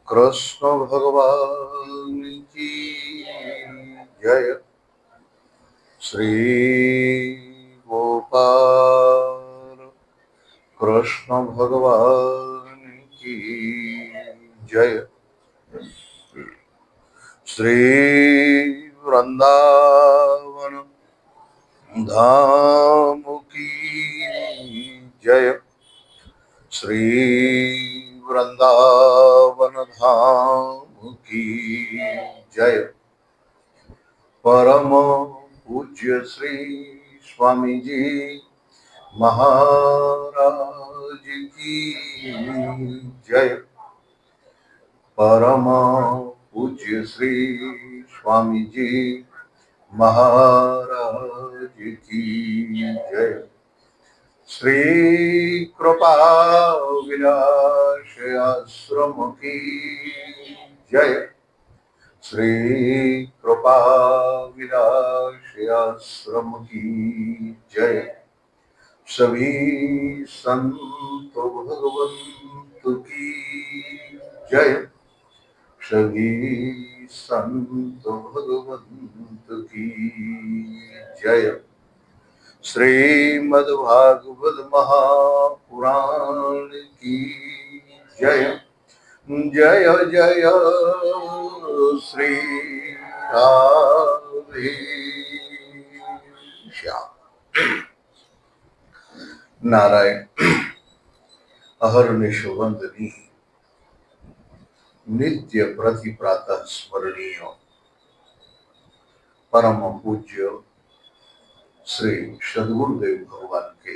कृष्ण भगवान की जय। श्री गोपाल कृष्ण भगवान की जय। श्री वृंदावन धाम की जय। श्री वृंदावन धाम की जय। परम पूज्य श्री स्वामी जी महाराज की जय। परम पूज्य श्री स्वामी जी महाराज की जय। श्री कृपा विलास आश्रम की जय। श्री कृपा विलास आश्रम की जय। सभी संत भगवंत की जय। सभी संत भगवंत की जय। श्रीमद्भागवत महापुराण की जय। जय जय श्री राधे श्याम। नारायण अहर्निश वंदनीय नित्य प्रति प्रातः स्मरणीय परम पूज्य श्री सद्गुरुदेव भगवान के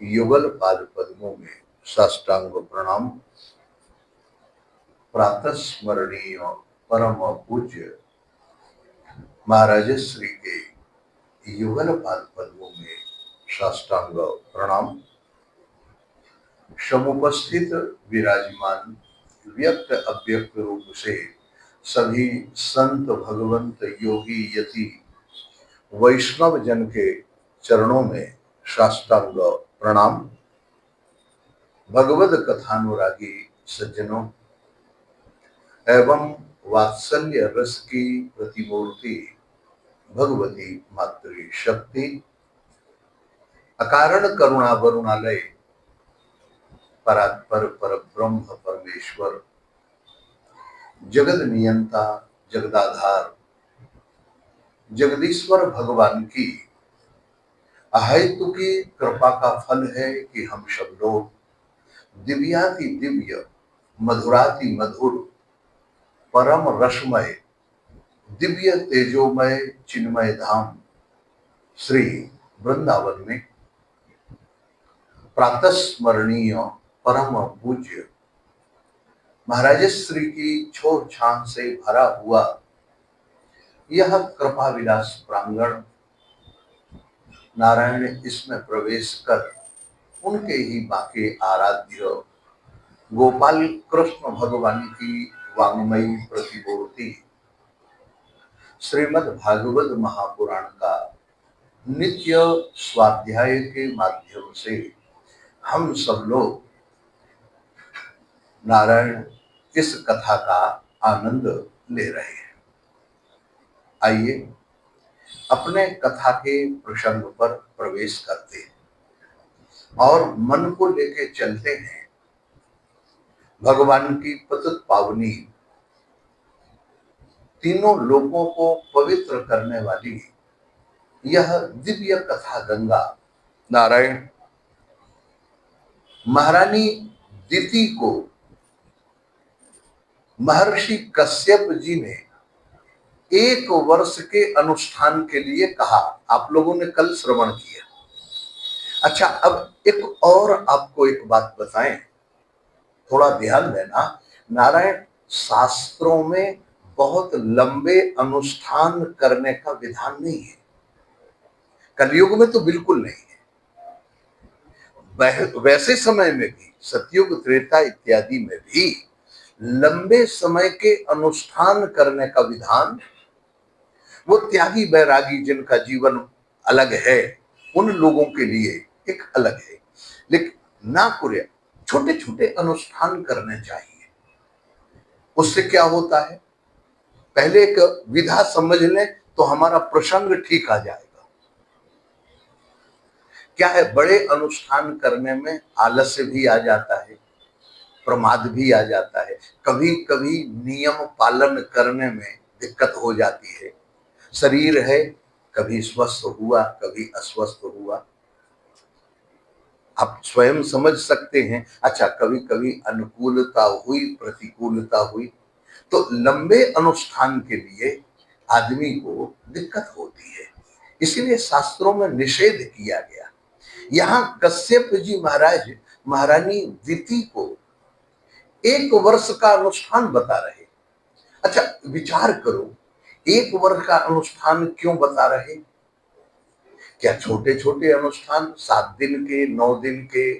युगल पाद पद्मों में साष्टांग प्रणाम। प्रातः स्मरणीय परम पूज्य महाराज श्री के युगल पाद पद्मों में साष्टांग प्रणाम। समुपस्थित विराजमान व्यक्त अव्यक्त रूप से सभी संत भगवंत योगी यति वैष्णव जन के चरणों में साष्टांग प्रणाम। भगवद कथानुरागी सज्जनों एवं वात्सल्य रस की प्रतिमूर्ति भगवती मातृशक्ति अकारण करुणा वरुणालय परात्पर पर ब्रह्म परमेश्वर जगद नियंता जगदाधार जगदीश्वर भगवान की अहेतु की कृपा का फल है कि हम सब लोग दिव्याति दिव्य मधुराति मधुर परम रसमय दिव्य तेजोमय चिन्मय धाम श्री वृंदावन में प्रातः स्मरणीय परम पूज्य महाराज श्री की छोर छान से भरा हुआ यह कृपा विलास प्रांगण नारायण इसमें प्रवेश कर उनके ही बाके आराध्य गोपाल कृष्ण भगवान की वांग्मयी प्रतिमूर्ति श्रीमद् भागवत महापुराण का नित्य स्वाध्याय के माध्यम से हम सब लोग नारायण इस कथा का आनंद ले रहे हैं। आइए अपने कथा के प्रसंग पर प्रवेश करते हैं और मन को लेके चलते हैं भगवान की पतित पावनी तीनों लोगों को पवित्र करने वाली यह दिव्य कथा गंगा नारायण महारानी दिति को महर्षि कश्यप जी ने 1 वर्ष के अनुष्ठान के लिए कहा। आप लोगों ने कल श्रवण किया। अच्छा, अब एक और आपको एक बात बताएं, थोड़ा ध्यान देना। नारायण शास्त्रों में बहुत लंबे अनुष्ठान करने का विधान नहीं है, कलयुग में तो बिल्कुल नहीं है। वैसे समय में भी सतयुग त्रेता इत्यादि में भी लंबे समय के अनुष्ठान करने का विधान वो त्यागी बैरागी जिनका जीवन अलग है उन लोगों के लिए एक अलग है। लेकिन ना कुर्य छोटे छोटे अनुष्ठान करने चाहिए। उससे क्या होता है, पहले एक विधा समझ लें तो हमारा प्रसंग ठीक आ जाएगा। क्या है, बड़े अनुष्ठान करने में आलस्य भी आ जाता है, प्रमाद भी आ जाता है, कभी कभी नियम पालन करने में दिक्कत हो जाती है। शरीर है, कभी स्वस्थ हुआ कभी अस्वस्थ हुआ, आप स्वयं समझ सकते हैं। अच्छा, कभी कभी अनुकूलता हुई प्रतिकूलता हुई, तो लंबे अनुष्ठान के लिए आदमी को दिक्कत होती है, इसीलिए शास्त्रों में निषेध किया गया। यहाँ कश्यप जी महाराज महारानी दिति को 1 वर्ष का अनुष्ठान बता रहे। अच्छा, विचार करो, 1 वर्ष का अनुष्ठान क्यों बता रहे? क्या छोटे छोटे अनुष्ठान 7 दिन के, 9 दिन के,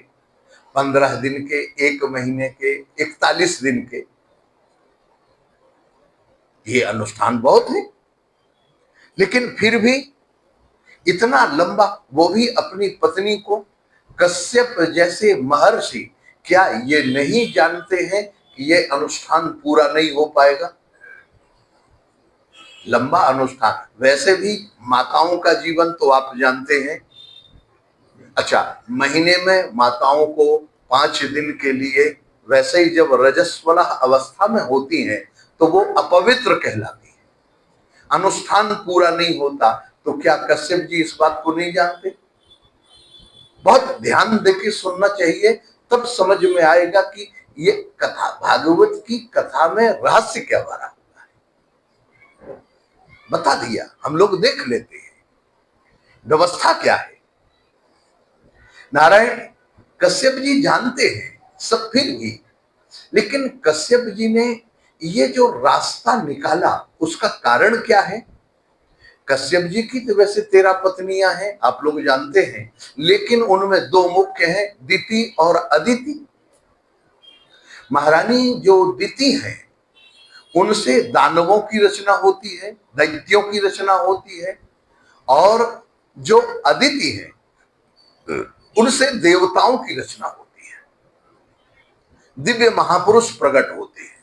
15 दिन के, 1 महीने के, 41 दिन के, ये अनुष्ठान बहुत है। लेकिन फिर भी इतना लंबा, वो भी अपनी पत्नी को। कश्यप जैसे महर्षि क्या ये नहीं जानते हैं कि ये अनुष्ठान पूरा नहीं हो पाएगा? लंबा अनुष्ठान, वैसे भी माताओं का जीवन तो आप जानते हैं। अच्छा, महीने में माताओं को 5 दिन के लिए, वैसे ही जब रजस्वला अवस्था में होती हैं तो वो अपवित्र कहलाती है, अनुष्ठान पूरा नहीं होता। तो क्या कश्यप जी इस बात को नहीं जानते? बहुत ध्यान देके सुनना चाहिए, तब समझ में आएगा कि ये कथा, भागवत की कथा में रहस्य क्या भरा हुआ है। बता दिया, हम लोग देख लेते हैं व्यवस्था क्या है। नारायण कश्यप जी जानते हैं सब, फिर भी लेकिन कश्यप जी ने ये जो रास्ता निकाला उसका कारण क्या है? कश्यप जी की तो वैसे 13 पत्नियां हैं, आप लोग जानते हैं, लेकिन उनमें 2 मुख्य हैं, दिति और अदिति। महारानी जो दिति है उनसे दानवों की रचना होती है, दैत्यों की रचना होती है, और जो अदिति है उनसे देवताओं की रचना होती है, दिव्य महापुरुष प्रकट होते हैं।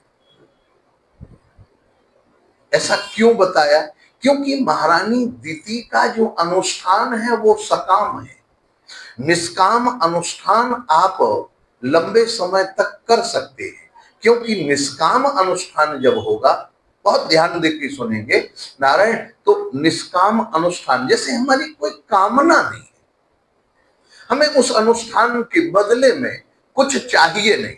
ऐसा क्यों बताया? क्योंकि महारानी दिति का जो अनुष्ठान है वो सकाम है। निष्काम अनुष्ठान आप लंबे समय तक कर सकते हैं, क्योंकि निष्काम अनुष्ठान जब होगा, बहुत ध्यान देकर सुनेंगे नारायण, तो निष्काम अनुष्ठान जैसे हमारी कोई कामना नहीं है, हमें उस अनुष्ठान के बदले में कुछ चाहिए नहीं,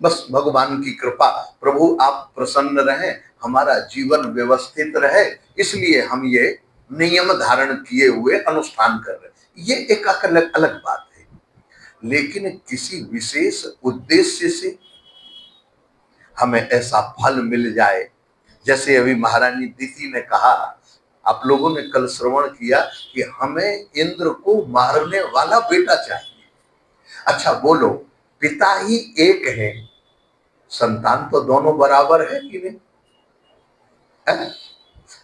बस भगवान की कृपा, प्रभु आप प्रसन्न रहें, हमारा जीवन व्यवस्थित रहे, इसलिए हम ये नियम धारण किए हुए अनुष्ठान कर रहे हैं। ये एक अलग अलग बात है। लेकिन किसी विशेष उद्देश्य से हमें ऐसा फल मिल जाए, जैसे अभी महारानी दिति ने कहा, आप लोगों ने कल श्रवण किया कि हमें इंद्र को मारने वाला बेटा चाहिए। अच्छा बोलो, पिता ही एक है, संतान तो दोनों बराबर है कि नहीं?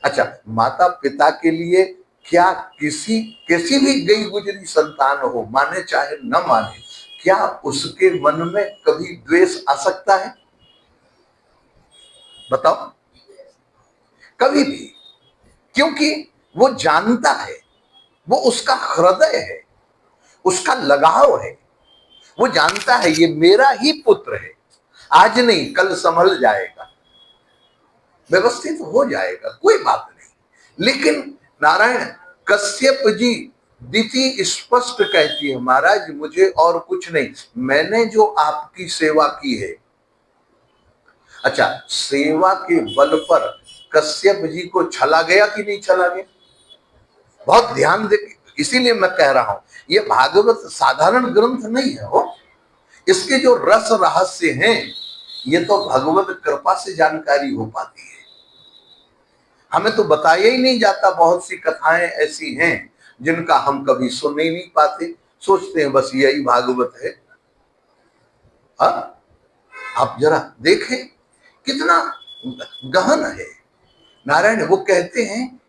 अच्छा, माता पिता के लिए क्या किसी भी गई गुजरी संतान हो, माने चाहे न माने, क्या उसके मन में कभी द्वेष आ सकता है? बताओ, कभी भी, क्योंकि वो जानता है, वो उसका हृदय है, उसका लगाव है, वो जानता है ये मेरा ही पुत्र है, आज नहीं कल संभल जाएगा, व्यवस्थित हो जाएगा, कोई बात नहीं। लेकिन नारायण कश्यप जी, दिति स्पष्ट कहती है, महाराज मुझे और कुछ नहीं, मैंने जो आपकी सेवा की है। अच्छा, सेवा के बल पर कश्यप जी को छला गया कि नहीं छला गया? बहुत ध्यान दे, इसीलिए मैं कह रहा हूं, ये भागवत साधारण ग्रंथ नहीं है हो, इसके जो रस रहस्य हैं ये तो भगवत कृपा से जानकारी हो पाती है, हमें तो बताया ही नहीं जाता। बहुत सी कथाएं ऐसी हैं जिनका हम कभी सुन ही नहीं पाते, सोचते हैं बस यही भागवत है। आप जरा देखें कितना गहन है। नारायण वो कहते हैं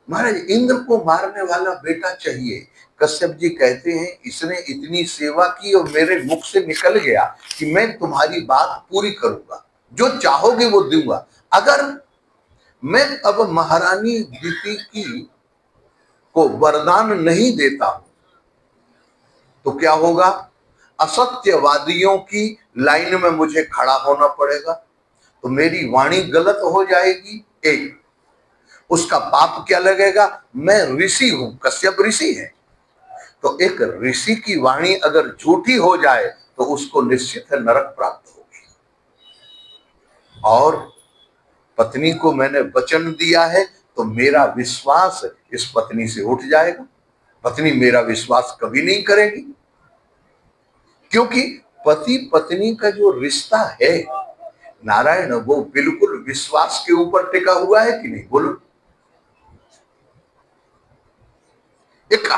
महाराज इंद्र को मारने वाला बेटा चाहिए। कश्यप जी कहते हैं इसने इतनी सेवा की और मेरे मुख से निकल गया कि मैं तुम्हारी बात पूरी करूंगा, जो चाहोगे वो दूंगा। अगर मैं अब महारानी दिति की को वरदान नहीं देता हूं तो क्या होगा? असत्यवादियों की लाइन में मुझे खड़ा होना पड़ेगा, तो मेरी वाणी गलत हो जाएगी। एक उसका पाप क्या लगेगा? मैं ऋषि हूं, कश्यप ऋषि है, तो एक ऋषि की वाणी अगर झूठी हो जाए तो उसको निश्चित है नरक प्राप्त होगी। और पत्नी को मैंने वचन दिया है तो मेरा विश्वास इस पत्नी से उठ जाएगा। पत्नी मेरा विश्वास कभी नहीं करेगी, क्योंकि पति पत्नी का जो रिश्ता है नारायण, वो बिल्कुल विश्वास के ऊपर टिका हुआ है कि नहीं? बोलो। एक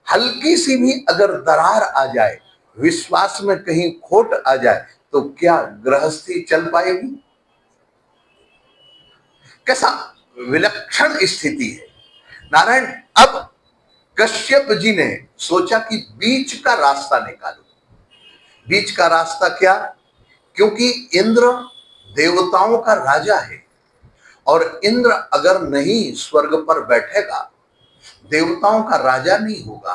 हल्की सी भी अगर दरार आ जाए, विश्वास में कहीं खोट आ जाए, तो क्या गृहस्थी चल पाएगी? कैसा विलक्षण स्थिति है नारायण। अब कश्यप जी ने सोचा कि बीच का रास्ता निकालो। बीच का रास्ता क्या? क्योंकि इंद्र देवताओं का राजा है, और इंद्र अगर नहीं स्वर्ग पर बैठेगा, देवताओं का राजा नहीं होगा,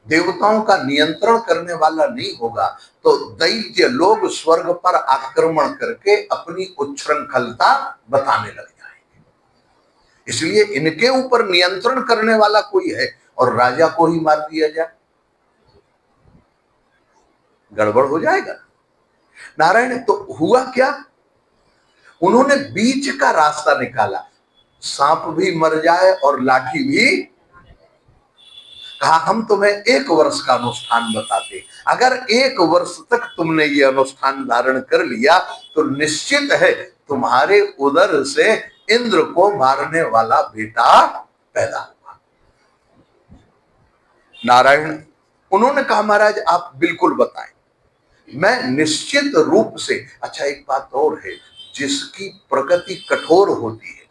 देवताओं का नियंत्रण करने वाला नहीं होगा, तो दैत्य लोग स्वर्ग पर आक्रमण करके अपनी उच्छृंखलता बताने लग जाएंगे। इसलिए इनके ऊपर नियंत्रण करने वाला कोई है और राजा को ही मार दिया जाए, गड़बड़ हो जाएगा नारायण। तो हुआ क्या? उन्होंने बीच का रास्ता निकाला। सांप भी मर जाए और लाठी भी। कहा हम तुम्हें 1 वर्ष का अनुष्ठान बताते, अगर 1 वर्ष तक तुमने ये अनुष्ठान धारण कर लिया तो निश्चित है तुम्हारे उदर से इंद्र को मारने वाला बेटा पैदा हुआ। नारायण उन्होंने कहा महाराज आप बिल्कुल बताएं, मैं निश्चित रूप से। अच्छा एक बात और है, जिसकी प्रकृति कठोर होती है,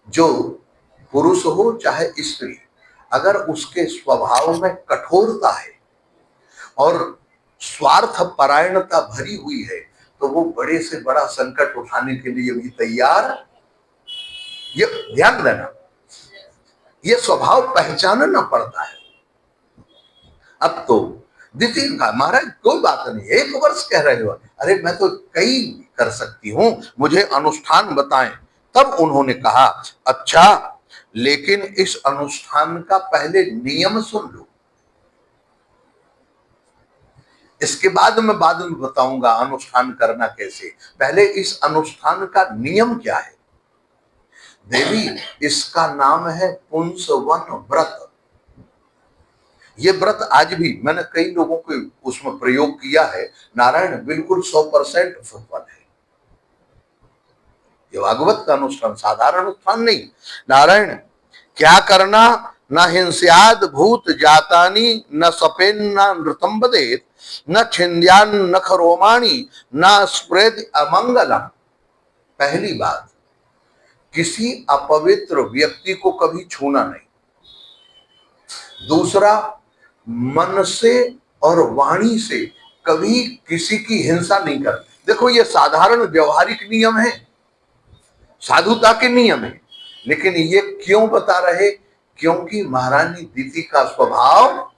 जो पुरुष हो चाहे स्त्री, अगर उसके स्वभाव में कठोरता है और स्वार्थ परायणता भरी हुई है, तो वो बड़े से बड़ा संकट उठाने के लिए भी तैयार। ये ध्यान देना, ये स्वभाव पहचानना पड़ता है। अब तो दिति का महाराज कोई बात नहीं, 1 वर्ष कह रहे हो, अरे मैं तो कई कर सकती हूं, मुझे अनुष्ठान बताएं। तब उन्होंने कहा अच्छा, लेकिन इस अनुष्ठान का पहले नियम सुन लो, इसके बाद मैं बताऊंगा अनुष्ठान करना कैसे। पहले इस अनुष्ठान का नियम क्या है? देवी इसका नाम है पुंसवन व्रत। ये व्रत आज भी मैंने कई लोगों को उसमें प्रयोग किया है नारायण, बिल्कुल 100% सफल है। ये भागवत का अनुष्ठान साधारण अनुष्ठान नहीं नारायण। क्या करना? न हिंस्याद भूत जातानी, न सपेन न नृतम बदेत, न छिंद्यान न खरोमाणी, न स्प्रेद अमंगलम। पहली बात, किसी अपवित्र व्यक्ति को कभी छूना नहीं। दूसरा, मन से और वाणी से कभी किसी की हिंसा नहीं कर। देखो ये साधारण व्यवहारिक नियम है, साधुता के नियम है, लेकिन ये क्यों बता रहे? क्योंकि महारानी दिति का स्वभाव।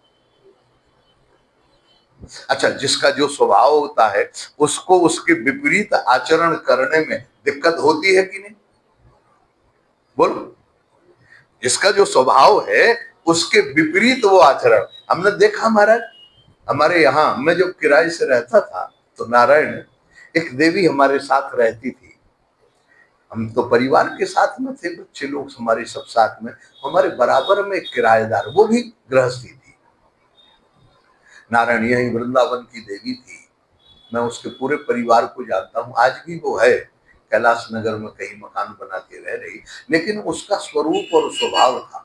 अच्छा, जिसका जो स्वभाव होता है उसको उसके विपरीत आचरण करने में दिक्कत होती है कि नहीं? बोलो। जिसका जो स्वभाव है उसके विपरीत वो आचरण। हमने देखा महाराज, हमारे यहाँ मैं जब किराए से रहता था तो नारायण एक देवी हमारे साथ रहती थी। हम तो परिवार के साथ में थे, बच्चे लोग हमारे सब साथ में। हमारे बराबर में एक किराएदार, वो भी गृहस्थी थी नारायण, यही वृंदावन की देवी थी। मैं उसके पूरे परिवार को जानता हूँ, आज भी वो है कैलाश नगर में कहीं मकान बना के रह रही, लेकिन उसका स्वरूप और स्वभाव था।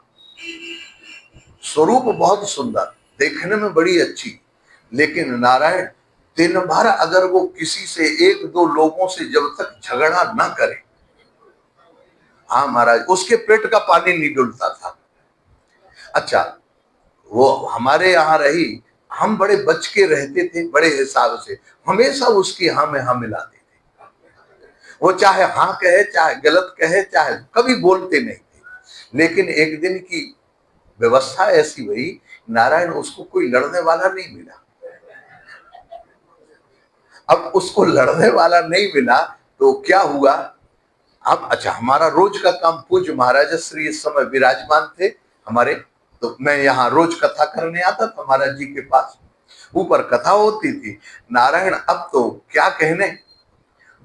स्वरूप बहुत सुंदर, देखने में बड़ी अच्छी, लेकिन नारायण दिन भर अगर वो किसी से 1-2 लोगों से जब तक झगड़ा ना करे हाँ महाराज, उसके पेट का पानी नहीं डुलता था। अच्छा, वो हमारे यहाँ रही, हम बड़े बच के रहते थे, बड़े हिसाब से, हमेशा उसकी हाँ में हाँ मिलाते थे। वो चाहे हाँ कहे, चाहे गलत कहे, चाहे, कभी बोलते नहीं थे। लेकिन एक दिन की व्यवस्था ऐसी हुई, नारायण उसको कोई लड़ने वाला नहीं मिला। अब उसको लड़ने वाला नहीं मिला तो क्या हुआ? अब अच्छा, हमारा रोज का काम, पूज्य महाराज श्री इस समय विराजमान थे हमारे, तो मैं यहाँ रोज कथा करने आता था महाराज जी के पास, ऊपर कथा होती थी। नारायण अब तो क्या कहने,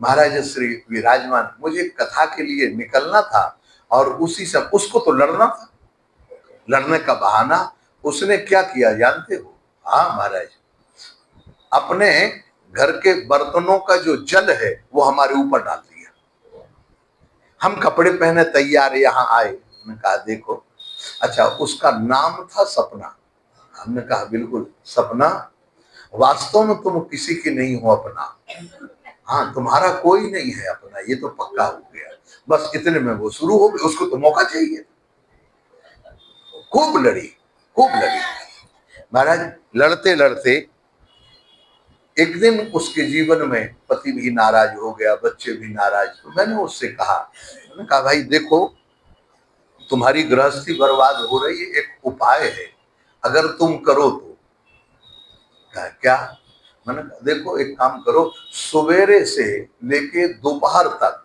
महाराज श्री विराजमान, मुझे कथा के लिए निकलना था और उसी से उसको तो लड़ना था, लड़ने का बहाना उसने क्या किया जानते हो? हाँ महाराज, अपने घर के बर्तनों का जो जल है वो हमारे ऊपर डाल दिया। हम कपड़े पहने तैयार यहाँ आए, हमने कहा देखो, अच्छा उसका नाम था सपना। हमने कहा बिल्कुल सपना, वास्तव में तुम किसी की नहीं हो अपना, हाँ तुम्हारा कोई नहीं है अपना, ये तो पक्का हो गया। बस इतने में वो शुरू हो गई, उसको तो मौका चाहिए। खूब लड़ी, खूब लड़ी महाराज। लड़ते लड़ते एक दिन उसके जीवन में पति भी नाराज हो गया, बच्चे भी नाराज। तो मैंने उससे कहा, मैंने कहा भाई देखो, तुम्हारी गृहस्थी बर्बाद हो रही है, एक उपाय है, अगर तुम करो तो। कहा क्या? मैंने कहा देखो एक काम करो, सवेरे से लेके दोपहर तक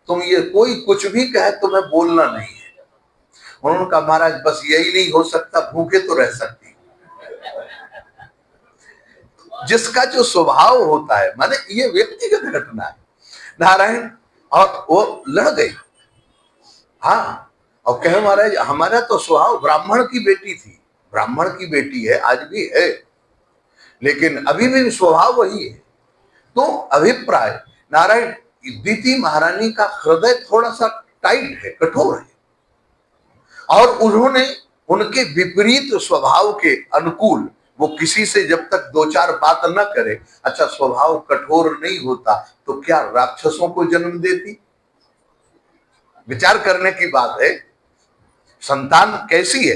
तुम ये कोई कुछ भी कहे तुम्हें बोलना नहीं है। उन्होंने कहा महाराज बस यही नहीं हो सकता, भूखे तो रह सकती। जिसका जो स्वभाव होता है, माने ये व्यक्तिगत घटना है नारायण, और वो लड़ गई। हाँ, और कहे महाराज हमारा तो स्वभाव, ब्राह्मण की बेटी थी, ब्राह्मण की बेटी है, आज भी है, लेकिन अभी भी स्वभाव वही है। तो अभिप्राय नारायण, दीति महारानी का हृदय थोड़ा सा टाइट है, कठोर है, और उन्होंने उनके विपरीत स्वभाव के अनुकूल, वो किसी से जब तक दो चार बात न करे, अच्छा स्वभाव कठोर नहीं होता तो क्या राक्षसों को जन्म देती? विचार करने की बात है, संतान कैसी है।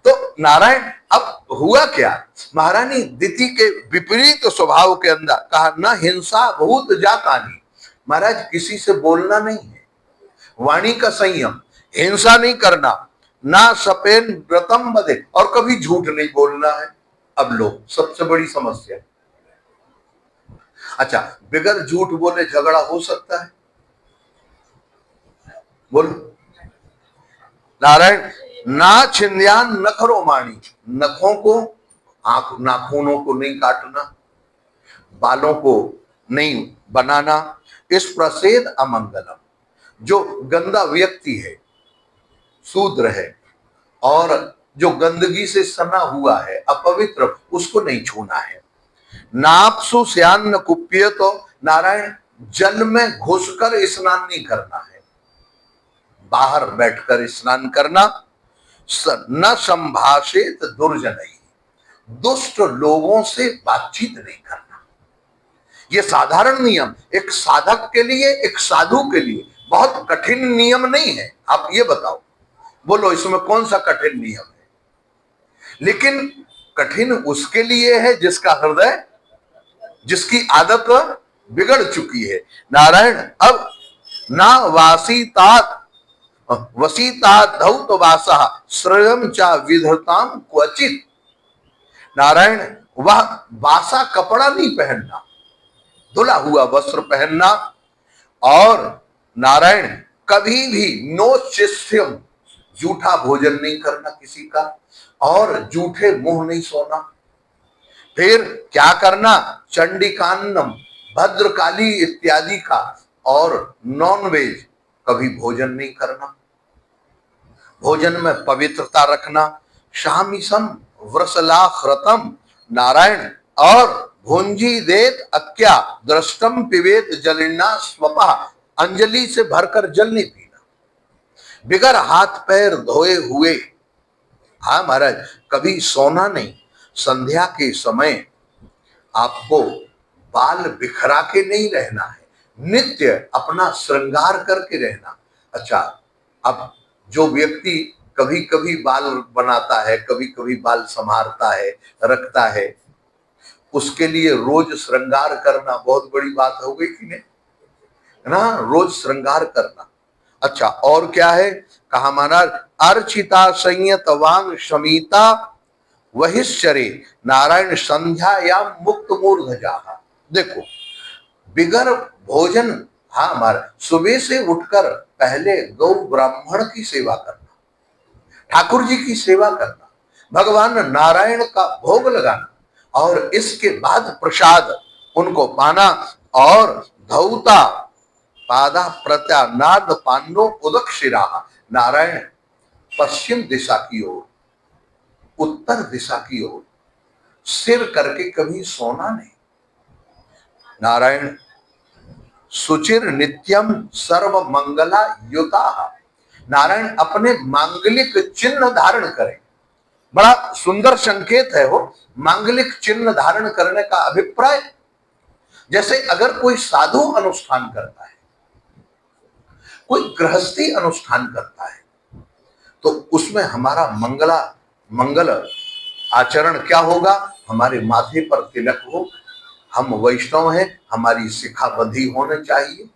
तो नारायण अब हुआ क्या, महारानी दीति के विपरीत स्वभाव के अंदर कहा न हिंसा भूत जातानी, महाराज किसी से बोलना नहीं है, वाणी का संयम, हिंसा नहीं करना, ना सपेन व्रतम बदे, और कभी झूठ नहीं बोलना है। अब लो सबसे बड़ी समस्या, अच्छा बगैर झूठ बोले झगड़ा हो सकता है? बोलो नारायण, ना छिंद्यान नखरो माणी, नखों को, आंख नाखूनों को नहीं काटना, बालों को नहीं बनाना, इस प्रसेद अमंगलम, जो गंदा व्यक्ति है, शूद्र है, और जो गंदगी से सना हुआ है, अपवित्र, उसको नहीं छूना है। नापसु स्यान्न कुप्य, तो नारायण जल में घुसकर स्नान नहीं करना है, बाहर बैठकर स्नान करना। न संभाषित दुर्जनई, दुष्ट लोगों से बातचीत नहीं करना। ये साधारण नियम एक साधक के लिए, एक साधु के लिए बहुत कठिन नियम नहीं है। आप ये बताओ, बोलो इसमें कौन सा कठिन नियम है? लेकिन कठिन उसके लिए है जिसका हृदय, जिसकी आदत बिगड़ चुकी है। नारायण अब ना वासीतात वसीता धौत वासा श्रयम चा विधताम क्वचित, नारायण वह बासा कपड़ा नहीं पहनना, धुला हुआ वस्त्र पहनना, और नारायण कभी भी नो चिष्यम, जूठा भोजन नहीं करना किसी का, और जूठे मुंह नहीं सोना। फिर क्या करना, चंडिकान्नम, भद्रकाली इत्यादि का और नॉन वेज कभी भोजन नहीं करना, भोजन में पवित्रता रखना। शामिसम व्रसलाख्रतम, नारायण और भुंजी देत अक्या दृष्टम पिवेत जलिना स्वपा, अंजलि से भरकर जल नहीं पीना, बिगर हाथ पैर धोए हुए। हाँ महाराज, कभी सोना नहीं, संध्या के समय आपको बाल बिखरा के नहीं रहना है, नित्य अपना श्रृंगार करके रहना। अच्छा अब जो व्यक्ति कभी कभी बाल बनाता है, कभी कभी बाल संवारता है, रखता है, उसके लिए रोज श्रृंगार करना बहुत बड़ी बात हो गई कि नहीं, है ना, रोज श्रृंगार करना। अच्छा, और क्या है, कहा महाराज, अर्चिता संयत वांग शमीता वहिश्चरे नारायण संध्या या मुक्त मूर्ध जाहा। देखो, बिगर भोजन, हाँ महाराज, सुबह से उठकर पहले गौ ब्राह्मण की सेवा करना, ठाकुर जी की सेवा करना, भगवान नारायण का भोग लगाना, और इसके बाद प्रसाद उनको पाना, और धौता पादा प्रत्यानाद पांडो उदक शिरा, नारायण पश्चिम दिशा की ओर, उत्तर दिशा की ओर सिर करके कभी सोना नहीं। नारायण सुचिर नित्यम सर्व मंगला युता, नारायण अपने मांगलिक चिन्ह धारण करें। बड़ा सुंदर संकेत है वो, मांगलिक चिन्ह धारण करने का अभिप्राय, जैसे अगर कोई साधु अनुष्ठान करता है, कोई गृहस्थी अनुष्ठान करता है, तो उसमें हमारा मंगल आचरण क्या होगा, हमारे माथे पर तिलक हो, हम वैष्णव हैं, हमारी शिखा बंधी होनी चाहिए,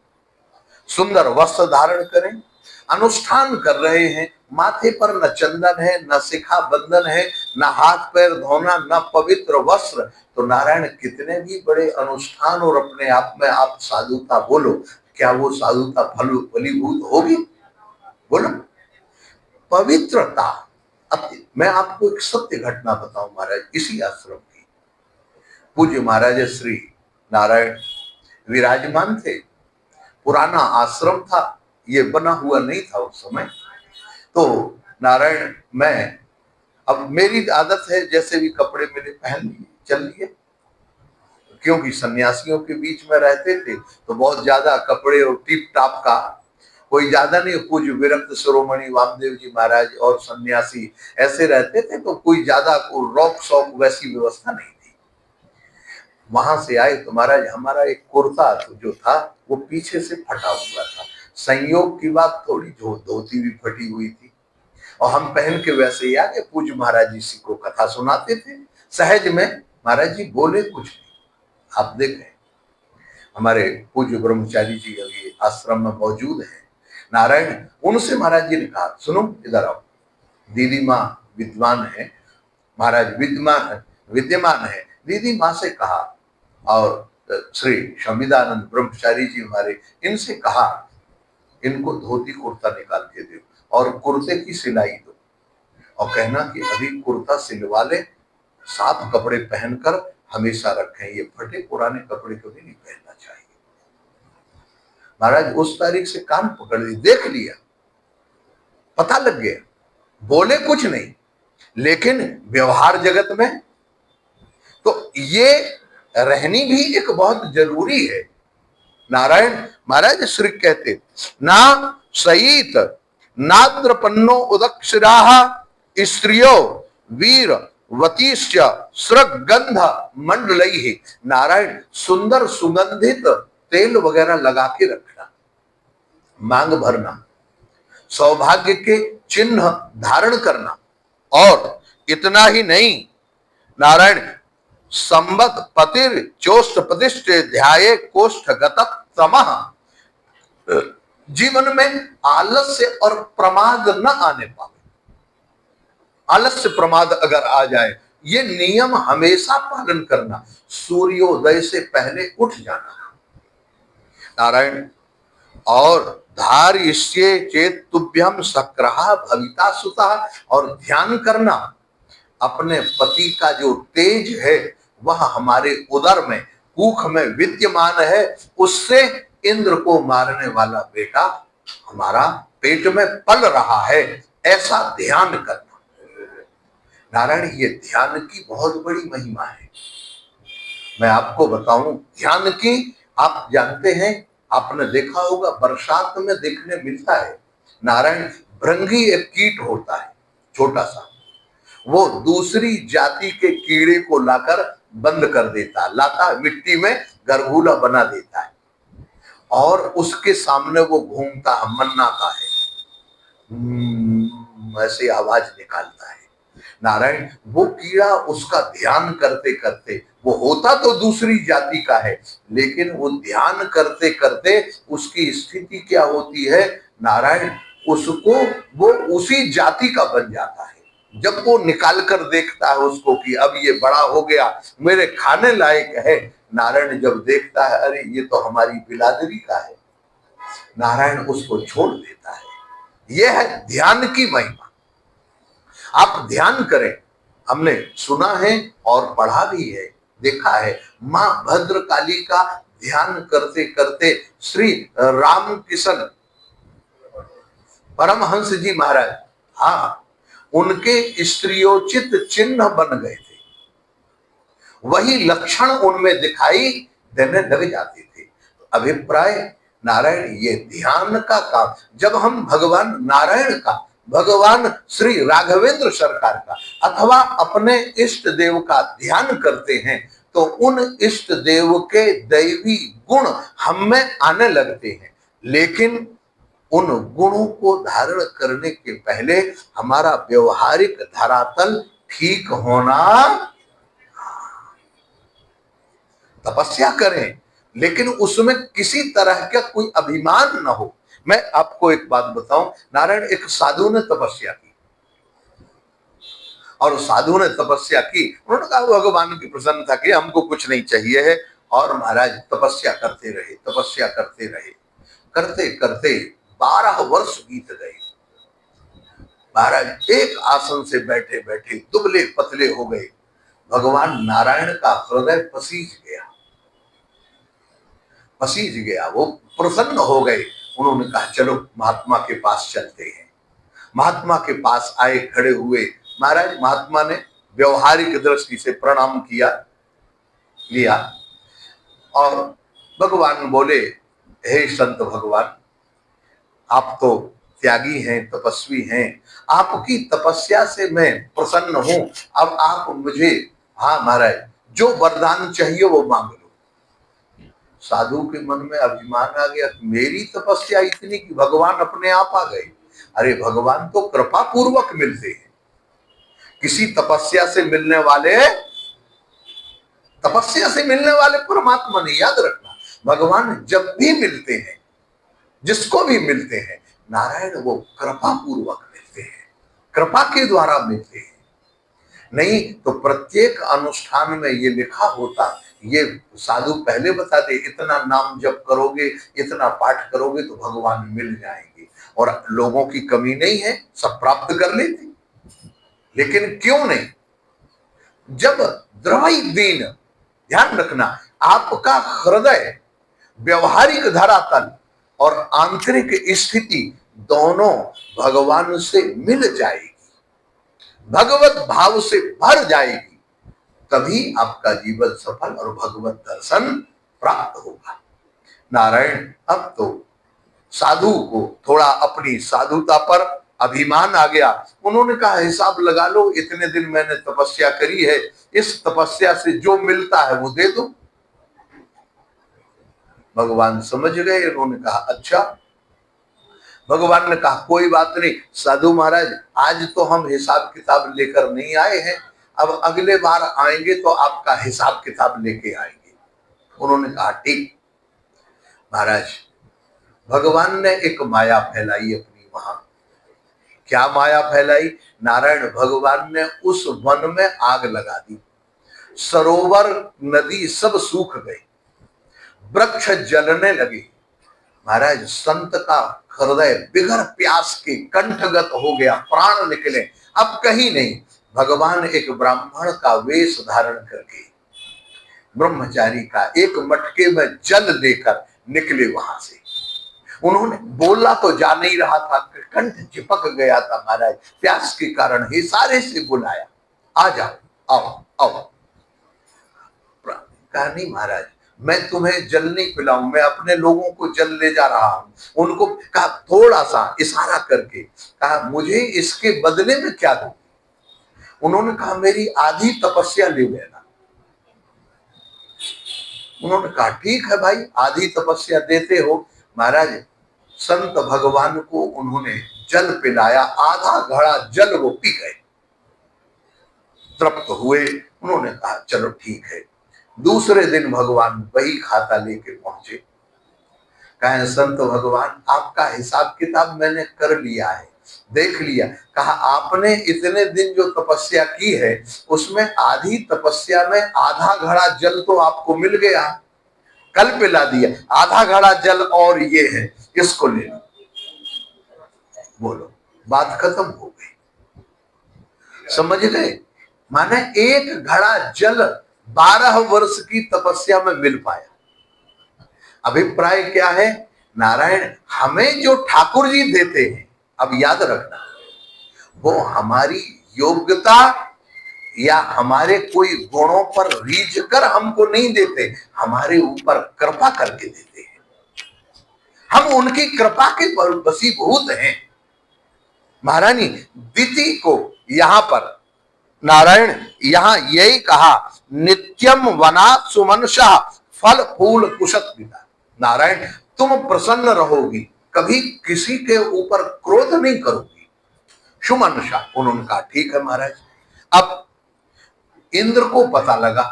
सुंदर वस्त्र धारण करें, अनुष्ठान कर रहे हैं, माथे पर न चंदन है, न शिखा बंधन है, न हाथ पैर धोना, न पवित्र वस्त्र, तो नारायण कितने भी बड़े अनुष्ठान और अपने आप में आप साधुता बोलो, क्या वो साधुता फलीभूत होगी? बोलो, पवित्रता। अब मैं आपको एक सत्य घटना बताऊं महाराज, इसी आश्रम की। पूज्य महाराज श्री नारायण विराजमान थे, पुराना आश्रम था, ये बना हुआ नहीं था उस समय। तो नारायण, मैं, अब मेरी आदत है जैसे भी कपड़े मिले पहन लिए, चल लिए, क्योंकि सन्यासियों के बीच में रहते थे तो बहुत ज्यादा कपड़े और टिप टाप का कोई ज्यादा नहीं। पूज्य विरक्त शिरोमणि वामदेव जी महाराज और सन्यासी ऐसे रहते थे, तो कोई ज्यादा रौक शौक वैसी व्यवस्था नहीं थी। वहां से आए तो महाराज हमारा एक कुर्ता जो था वो पीछे से फटा हुआ था, संयोग की बात थोड़ी, जो धोती भी फटी हुई थी, और हम पहन के वैसे ही आगे पूज्य महाराज जी को कथा सुनाते थे सहज में। महाराज जी बोले कुछ नहीं। आप देखें, हमारे पूज्य ब्रह्मचारी जी अभी आश्रम में मौजूद है, नारायण, उनसे महाराज जी ने कहा, सुनो इधर आओ, दीदी माँ विद्वान है, महाराज विद्यमान है, दीदी माँ से कहा, और श्री संविदानंद ब्रह्मचारी जी हमारे, इनसे कहा इनको धोती कुर्ता निकाल के दो और कुर्ते की सिलाई दो, और कहना कि अभी कुर्ता सिलवा ले, साफ कपड़े पहनकर हमेशा रखें, ये फटे पुराने कपड़े कभी नहीं पहनना चाहिए। महाराज उस तारीख से कान पकड़ ली, देख लिया, पता लग गया, बोले कुछ नहीं, लेकिन व्यवहार जगत में तो ये रहनी भी एक बहुत जरूरी है। नारायण महाराज श्री कहते, ना सईत नाद्रपन्नो उदक्षराः स्त्रियो वीर वतीश्च स्रगंध मंडलैः, नारायण सुंदर सुगंधित तेल वगैरह लगा के रखना, मांग भरना, सौभाग्य के चिन्ह धारण करना, और इतना ही नहीं नारायण, संबत पतिर चोष्ट प्रतिष्ठ ध्याये कोष्ठ गतक तमः, जीवन में आलस्य और प्रमाद न आने पावे। आलस्य प्रमाद अगर आ जाए, ये नियम हमेशा पालन करना, सूर्योदय से पहले उठ जाना नारायण, और धार्यिष्ये चेत तुभ्यम सक्रहा भविता सुता, और ध्यान करना अपने पति का जो तेज है वह हमारे उदर में, कुख में विद्यमान है, उससे इंद्र को मारने वाला बेटा हमारा पेट में पल रहा है, ऐसा ध्यान करना। नारायण, ये ध्यान की बहुत बड़ी महिमा है। मैं आपको बताऊं, ध्यान की, आप जानते हैं, आपने देखा होगा बरसात में देखने मिलता है नारायण, भृंगी एक कीट होता है छोटा सा, वो दूसरी जाति के कीड़े को लाकर बंद कर देता, लाता मिट्टी में गरगुला बना देता है, और उसके सामने वो घूमता है, मन्ना का है, ऐसे आवाज निकालता है। नारायण वो कीड़ा उसका ध्यान करते करते, वो होता तो दूसरी जाति का है, लेकिन वो ध्यान करते करते उसकी स्थिति क्या होती है नारायण, उसको वो उसी जाति का बन जाता है। जब वो निकाल कर देखता है उसको कि अब ये बड़ा हो गया, मेरे खाने लायक है, नारायण जब देखता है अरे ये तो हमारी बिलादरी का है, नारायण उसको छोड़ देता है। यह है ध्यान की महिमा। आप ध्यान करें, हमने सुना है और पढ़ा भी है, देखा है, मां भद्रकाली का ध्यान करते करते श्री राम किशन परमहंस जी महाराज, हाँ, उनके स्त्रियोचित चिन्ह बन गए थे, वही लक्षण उनमें दिखाई देने लग जाते थे। अभिप्राय नारायण ये ध्यान का काम, जब हम भगवान नारायण का, भगवान श्री राघवेंद्र सरकार का अथवा अपने इष्ट देव का ध्यान करते हैं तो उन इष्ट देव के दैवी गुण हम में आने लगते हैं। लेकिन उन गुणों को धारण करने के पहले हमारा व्यवहारिक धरातल ठीक होना, तपस्या करें लेकिन उसमें किसी तरह का कोई अभिमान न हो। मैं आपको एक बात बताऊं, नारायण एक साधु ने तपस्या की और साधु ने तपस्या की, उन्होंने कहा भगवान की प्रसन्नता की, हमको कुछ नहीं चाहिए है, और महाराज तपस्या करते रहे, तपस्या करते रहे, करते करते 12 वर्ष बीत गए। महाराज एक आसन से बैठे बैठे दुबले पतले हो गए, भगवान नारायण का हृदय पसीज गया, पसीज गया, वो प्रसन्न हो गए। उन्होंने कहा चलो महात्मा के पास चलते हैं। महात्मा के पास आए, खड़े हुए, महाराज महात्मा ने व्यवहारिक दृष्टि से प्रणाम किया, लिया, और भगवान बोले हे संत भगवान, आप तो त्यागी हैं, तपस्वी हैं, आपकी तपस्या से मैं प्रसन्न हूं, अब आप मुझे, हाँ महाराज, जो वरदान चाहिए वो मांग लो। साधु के मन में अभिमान आ गया, मेरी तपस्या इतनी कि भगवान अपने आप आ गए। अरे भगवान तो कृपा पूर्वक मिलते हैं, किसी तपस्या से मिलने वाले, तपस्या से मिलने वाले परमात्मा नहीं, याद रखना, भगवान जब भी मिलते हैं, जिसको भी मिलते हैं, नारायण वो कृपा पूर्वक मिलते हैं, कृपा के द्वारा मिलते हैं। नहीं तो प्रत्येक अनुष्ठान में ये लिखा होता, ये साधु पहले बताते, इतना नाम जप करोगे, इतना पाठ करोगे तो भगवान मिल जाएंगे, और लोगों की कमी नहीं है, सब प्राप्त कर लेते। लेकिन क्यों नहीं, जब द्रवई दीन, ध्यान रखना, आपका हृदय, व्यवहारिक धरातल और आंतरिक स्थिति दोनों भगवान से मिल जाएगी, भगवत भाव से भर जाएगी, तभी आपका जीवन सफल और भगवत दर्शन प्राप्त होगा। नारायण अब तो साधु को थोड़ा अपनी साधुता पर अभिमान आ गया, उन्होंने कहा हिसाब लगा लो, इतने दिन मैंने तपस्या करी है, इस तपस्या से जो मिलता है वो दे दो। भगवान समझ गए, उन्होंने कहा अच्छा। भगवान ने कहा कोई बात नहीं साधु महाराज, आज तो हम हिसाब किताब लेकर नहीं आए हैं, अब अगले बार आएंगे तो आपका हिसाब किताब लेके आएंगे। उन्होंने कहा ठीक। महाराज भगवान ने एक माया फैलाई अपनी वहां, क्या माया फैलाई, नारायण भगवान ने उस वन में आग लगा दी, सरोवर नदी सब सूख गए, वृक्ष जलने लगे। महाराज संत का हृदय बिगर प्यास के कंठगत हो गया, प्राण निकले, अब कहीं नहीं। भगवान एक ब्राह्मण का वेश धारण करके, ब्रह्मचारी का, एक मटके में जल लेकर निकले वहां से। उन्होंने बोला तो जा नहीं रहा था, कंठ चिपक गया था महाराज प्यास के कारण, ही सारे से बुलाया, आ जाओ, आओ आओ। कहा नहीं महाराज मैं तुम्हें जल नहीं पिलाऊं, मैं अपने लोगों को जल ले जा रहा हूं। उनको कहा, थोड़ा सा इशारा करके कहा मुझे इसके बदले में क्या दो। उन्होंने कहा मेरी आधी तपस्या ले लेना। उन्होंने कहा ठीक है भाई, आधी तपस्या देते हो। महाराज संत भगवान को उन्होंने जल पिलाया, आधा घड़ा जल वो पी गए, तृप्त हुए। उन्होंने कहा चलो ठीक है। दूसरे दिन भगवान वही खाता लेके पहुंचे। कहा संत भगवान आपका हिसाब किताब मैंने कर लिया है, देख लिया। कहा आपने इतने दिन जो तपस्या की है उसमें आधी तपस्या में आधा घड़ा जल तो आपको मिल गया, कल पिला दिया, आधा घड़ा जल और ये है, इसको ले लो। बोलो, बात खत्म हो गई। समझ गए? माने एक घड़ा जल 12 वर्ष की तपस्या में मिल पाया। अभिप्राय क्या है? नारायण हमें जो ठाकुर जी देते हैं, अब याद रखना, वो हमारी योग्यता या हमारे कोई गुणों पर रीझ कर हमको नहीं देते, हमारे ऊपर कृपा करके देते हैं। हम उनकी कृपा के वशीभूत हैं। महारानी दिति को यहां पर नारायण यहां यही कहा, नित्यम वना सुमनसा फल फूल कुशत पिता। नारायण तुम प्रसन्न रहोगी, कभी किसी के ऊपर क्रोध नहीं करोगी। सुमनसा, उन्होंने कहा ठीक है महाराज। अब इंद्र को पता लगा,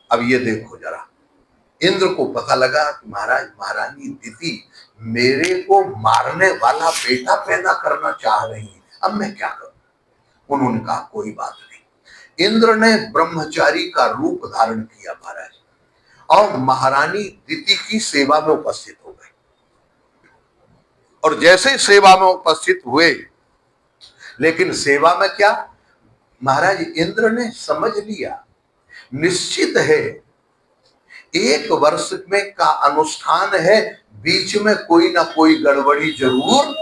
अब ये देखो जरा, इंद्र को पता लगा कि महाराज महारानी दिति मेरे को मारने वाला बेटा पैदा करना चाह रही है, अब मैं क्या करूं? उन्होंने कहा कोई बात नहीं। इंद्र ने ब्रह्मचारी का रूप धारण किया महाराज, और महारानी दिति की सेवा में उपस्थित हो गए। और जैसे सेवा में उपस्थित हुए, लेकिन सेवा में क्या, महाराज इंद्र ने समझ लिया निश्चित है 1 वर्ष में का अनुष्ठान है, बीच में कोई ना कोई गड़बड़ी जरूर,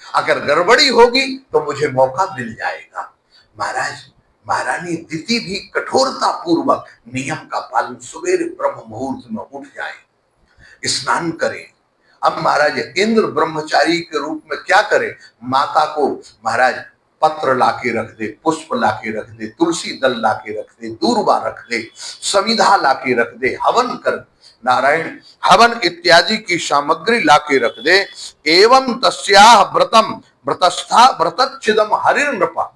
अगर गड़बड़ी होगी तो मुझे मौका मिल जाएगा। महाराज महारानी दिति भी कठोरता पूर्वक नियम का पालन, सवेरे ब्रह्म मुहूर्त में उठ जाए, स्नान करें। अब महाराज इंद्र ब्रह्मचारी के रूप में क्या करे, माता को महाराज पत्र लाके रख दे, पुष्प लाके रख दे, तुलसी दल लाके रख दे, दूर्वा रख दे, समिधा लाके रख दे, हवन कर, नारायण हवन इत्यादि की सामग्री लाके रख दे। एवं तस्याह व्रतम व्रतस्था व्रतच्छिदम हरिर नृपा।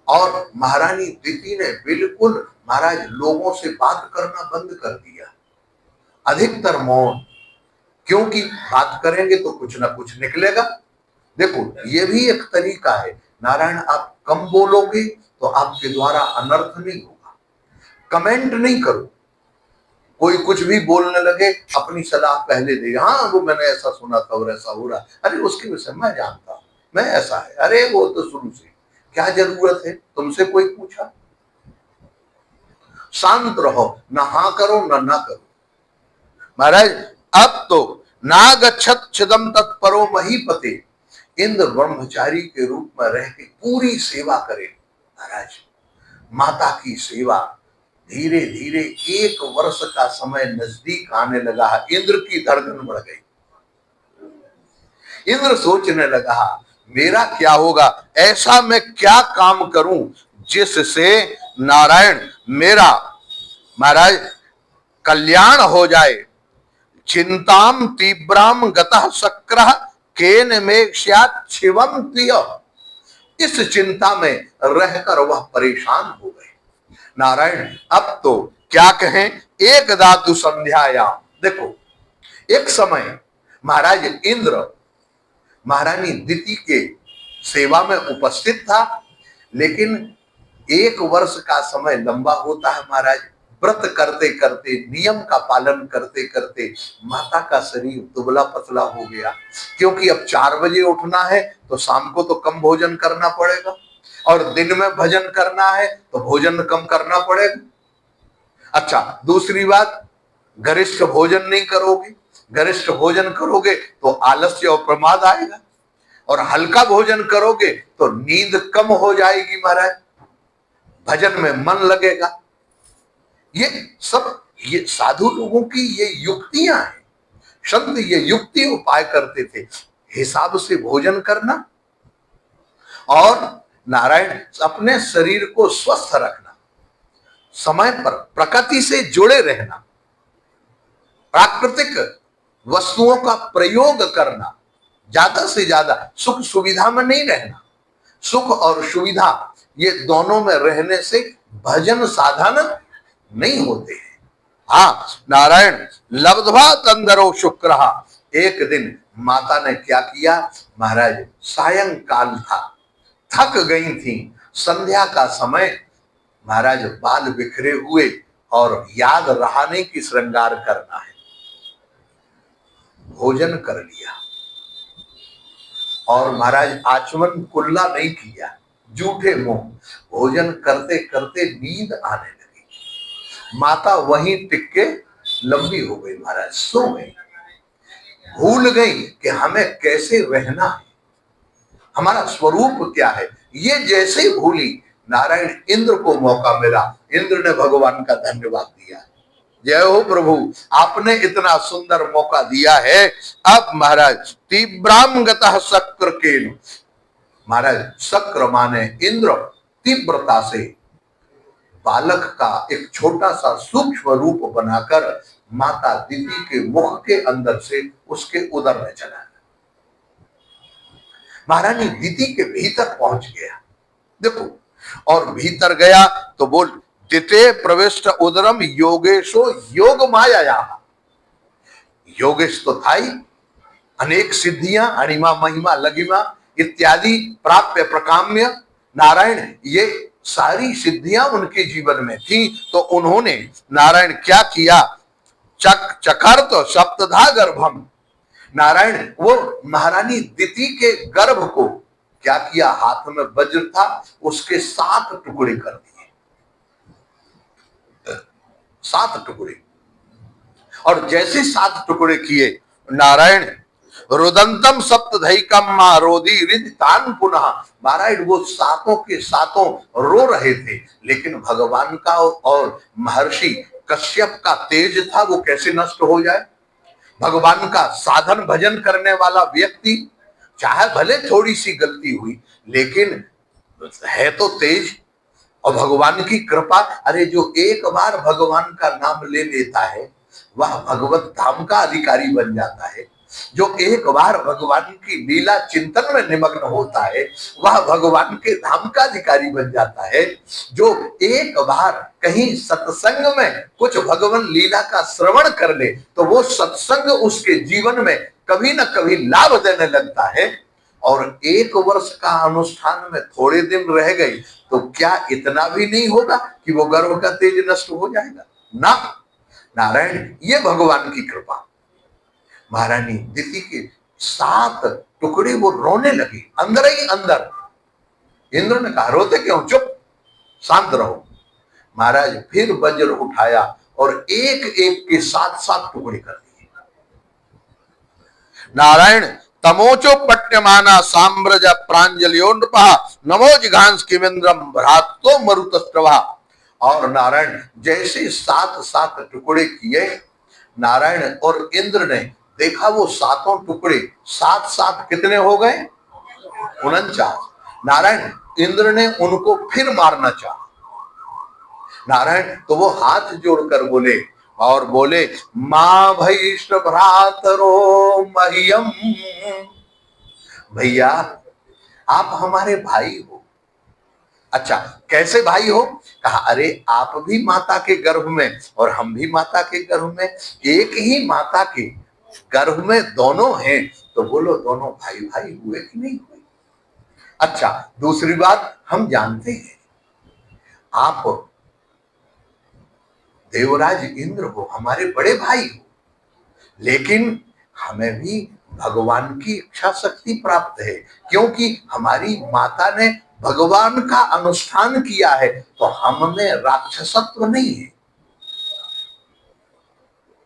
और महारानी दिति ने बिल्कुल महाराज लोगों से बात करना बंद कर दिया, अधिकतर मौन, क्योंकि बात करेंगे तो कुछ ना कुछ निकलेगा। देखो ये भी एक तरीका है, नारायण आप कम बोलोगे तो आपके द्वारा अनर्थ नहीं होगा। कमेंट नहीं करो, कोई कुछ भी बोलने लगे अपनी सलाह पहले दे, हाँ वो मैंने ऐसा सुना था और ऐसा हो रहा, अरे उसके विषय मैं जानता हूं, मैं ऐसा है, अरे वो तो शुरू से, क्या जरूरत है, तुमसे कोई पूछा? शांत रहो, ना हाँ करो ना करो। महाराज अब तो ना गच्छत छिदम तत्परो महीपते, इंद्र ब्रह्मचारी के रूप में रह के पूरी सेवा करे। महाराज माता की सेवा धीरे धीरे 1 वर्ष का समय नजदीक आने लगा, इंद्र की धड़कन बढ़ गई। इंद्र सोचने लगा मेरा क्या होगा, ऐसा मैं क्या काम करूं जिससे नारायण मेरा महाराज कल्याण हो जाए। चिंताम तीव्राम गतः शक्रः केन में शिवम प्रिय। इस चिंता में रहकर वह परेशान हो गए। नारायण अब तो क्या कहें, एक धातु संध्यायाम, देखो एक समय महाराज इंद्र महारानी दिति के सेवा में उपस्थित था, लेकिन 1 वर्ष का समय लंबा होता है महाराज। व्रत करते करते, नियम का पालन करते करते माता का शरीर दुबला पतला हो गया, क्योंकि अब 4 बजे उठना है तो शाम को तो कम भोजन करना पड़ेगा, और दिन में भजन करना है तो भोजन कम करना पड़ेगा। अच्छा दूसरी बात, गरिष्ठ भोजन नहीं करोगे, गरिष्ठ भोजन करोगे तो आलस्य और प्रमाद आएगा, और हल्का भोजन करोगे तो नींद कम हो जाएगी महाराज, भजन में मन लगेगा। ये सब ये साधु लोगों की ये युक्तियां हैं। संत ये युक्ति उपाय करते थे, हिसाब से भोजन करना और नारायण अपने शरीर को स्वस्थ रखना, समय पर प्रकृति से जुड़े रहना, प्राकृतिक वस्तुओं का प्रयोग करना, ज्यादा से ज्यादा सुख सुविधा में नहीं रहना। सुख और सुविधा ये दोनों में रहने से भजन साधन नहीं होते हैं। हाँ, नारायण लब्ध्वा तंदरो शुक्र। एक दिन माता ने क्या किया महाराज, सायंकाल था, थक गई थी, संध्या का समय, महाराज बाल बिखरे हुए और याद रहा नहीं कि श्रृंगार करना है, भोजन कर लिया और महाराज आचमन कुल्ला नहीं किया, जूठे मुंह भोजन करते करते नींद आने लगी। माता वहीं टिक के लंबी हो गई, महाराज सो गई, भूल गई कि हमें कैसे रहना है, हमारा स्वरूप क्या है। ये जैसे ही भूली, नारायण इंद्र को मौका मिला, इंद्र ने भगवान का धन्यवाद दिया, जय हो प्रभु, आपने इतना सुंदर मौका दिया है। अब महाराज तीव्राम गतः शक्र केन, महाराज शक्र माने इंद्र, तीव्रता से बालक का एक छोटा सा सूक्ष्म रूप बनाकर माता दीदी के मुख के अंदर से उसके उदर में चला गया। महारानी दीदी के भीतर पहुंच गया, देखो, और भीतर गया तो बोल दिते प्रविष्ट उदरम योगेशो योग माया। योगेश तो था ही, अनेक सिद्धियां, अणिमा महिमा लगिमा इत्यादि प्राप्य प्रकाम्य, नारायण ये सारी सिद्धियां उनके जीवन में थी। तो उन्होंने नारायण क्या किया, चकर तो सप्तधा गर्भम, नारायण वो महारानी दिति के गर्भ को क्या किया, हाथ में वज्र था, उसके 7 टुकड़े कर दिए, 7 टुकड़े। और जैसे 7 टुकड़े किए, नारायण रुदंतम सप्तधैकम मां रोदी रिदितान पुनः, महाराज वो सातों के सातों रो रहे थे, लेकिन भगवान का और महर्षि कश्यप का तेज था, वो कैसे नष्ट हो जाए। भगवान का साधन भजन करने वाला व्यक्ति, चाहे भले थोड़ी सी गलती हुई, लेकिन है तो तेज, और भगवान की कृपा। अरे जो एक बार भगवान का नाम ले लेता है वह भगवत धाम का अधिकारी बन जाता है। जो एक बार भगवान की लीला चिंतन में निमग्न होता है वह भगवान के धाम का अधिकारी बन जाता है। जो एक बार कहीं सत्संग में कुछ भगवान लीला का श्रवण कर ले तो वो सत्संग उसके जीवन में कभी न कभी लाभ देने लगता है। और 1 वर्ष का अनुष्ठान में थोड़े दिन रह गई तो क्या इतना भी नहीं होगा कि वो गर्भ का तेज नष्ट हो जाएगा ना। नारायण ये भगवान की कृपा। महारानी दिति के 7 टुकड़े वो रोने लगी अंदर ही अंदर। इंद्र ने कहा रोते क्यों, चुप शांत रहो। महाराज फिर वज्र उठाया और एक एक के 7 टुकड़े कर दिए। नारायण तमोचो पट्यमाना साम्रज प्रांजलियोन्नपः नमो जिघांस किमेन्द्रम भ्रातो मरुतस्त्रवा। और नारायण जैसे 7 टुकड़े किए, नारायण और इंद्र ने देखा वो 7 टुकड़े 7 कितने हो गए, 49। नारायण इंद्र ने उनको फिर मारना चाहा। नारायण तो वो हाथ जोड़कर बोले और बोले मां भैष्ण भ्रातरो मह्यम, भैया आप हमारे भाई हो। अच्छा कैसे भाई हो, कहा अरे आप भी माता के गर्भ में और हम भी माता के गर्भ में, एक ही माता के गर्भ में दोनों हैं, तो बोलो दोनों भाई भाई हुए कि नहीं हुए। अच्छा दूसरी बात, हम जानते हैं आप देवराज इंद्र हो, हमारे बड़े भाई हो, लेकिन हमें भी भगवान की इच्छा शक्ति प्राप्त है, क्योंकि हमारी माता ने भगवान का अनुष्ठान किया है, तो हम में राक्षसत्व नहीं है,